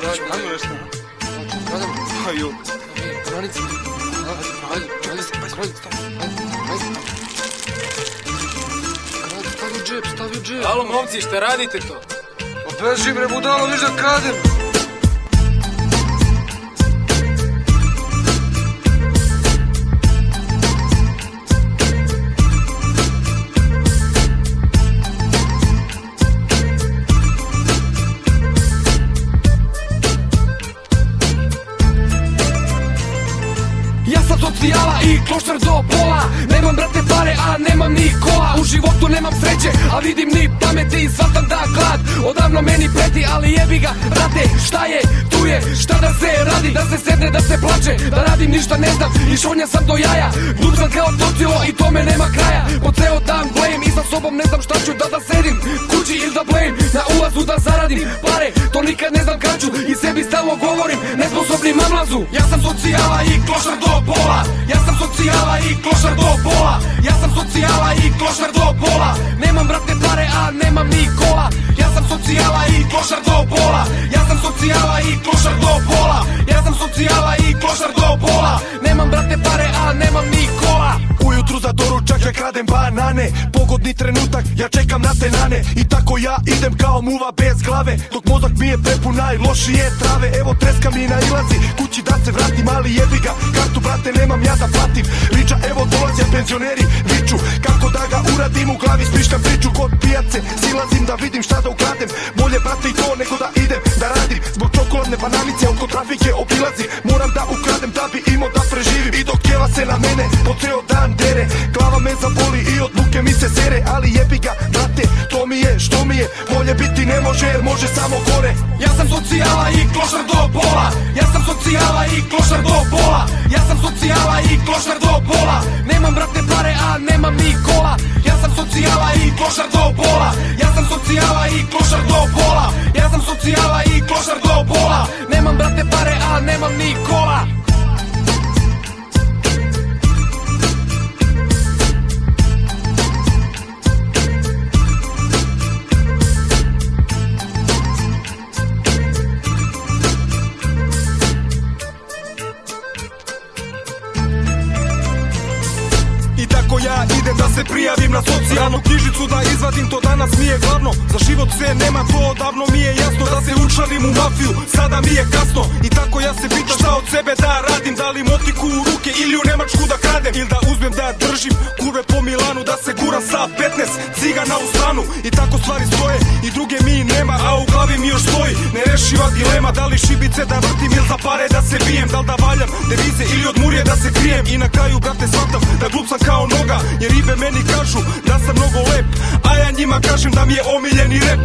Ajmo nešto. Krademo. Ajmo. Granice. Ajde, stavio džep. Alo, momci, šta radite to? Pa beži bre, budalo, viš da kradem. Ja sam socijala i klošar do pola. Nemam brate pare, a nemam ni kola. U životu nemam sreće, a vidim ni pameti. I shvatam da glad odavno meni preti. Ali jebi ga, brate, šta je, tu je, šta da se radi. Da se sedne, da se plače, da radim ništa ne znam. I šonja sam do jaja, glup sam kao tocilo i tome nema kraja. Po ceo dan blame i sa sobom ne znam šta ću da sedim kući ili da blame, na ulazu da zaradim pare, to nikad ne znam kad ću. I sebi stalno govorim, nesposobni mamlazu. Ja sam socijala i klošar do pola. Ja sam socijala i klošar do pola. Ja sam socijala i klošar do pola. Nemam brate pare, a nemam ni kola. Ja sam socijala i klošar do pola. Ja sam socijala i klošar do pola. Ja sam socijala i klošar do pola. Nemam brate pare, a nemam ni kola. Ujutru za doručak ja kradem banane. Pogodni trenutak, ja čekam na te nane. I tako ja idem kao muva bez glave, dok mozak mi je prepun najlošije trave. Evo treska mi nailazi, kući da se vratim, ali jebi ga, kartu brate nemam ja da platim. Riča evo dolaze penzioneri, viču kako da ga uradim, u glavi smišljam priču. Kod pijace silazim da vidim šta da ukradem. Bolje brate i to nego da idem da radim. Zbog čokoladne bananice oko trafike obilazim. Moram da ukradem da bi imao da preživim. I dok tijela se na mene po ceo dan dere, glava me zaboli i od muke mi se sere. Ali jebi ga brate, to mi je što mi je, bolje biti ne može jer može samo gore. Ja sam socijala i klošar do pola. Ja sam socijala i klošar do pola. Ja sam socijala i klošar do pola. Nemam brate pare, a nemam ni kola. Ja sam socijala i klošar do pola. Ja sam socijala i klošar do pola. Ja sam socijala i klošar do pola. Nemam brate pare, a nemam ni kola. Tako ja idem da se prijavim na socijalnu knjižicu, da izvadim, to danas mi je glavno. Za život sve nema, to odavno mi je jasno. Da se učlanim u mafiju, sada mi je kasno. I tako ja se pitam šta od sebe da radim. Da li motiku u ruke ili u Nemačku da kradem, ili da uzmem da držim kurve po Milanu, da se gura sa 15 cigana u stranu. I tako stvari stoje i druge mi nema, a u glavi mi još stoji nerešiva dilema. Da li šibice da vrtim ili za pare da se bijem, da li da valjam devize ili od murije da se krijem. I na kraju brate shvatam da glup sam kao noga, jer ribe meni kažu da sam mnogo lep, a ja njima kažem da mi je omiljeni rep.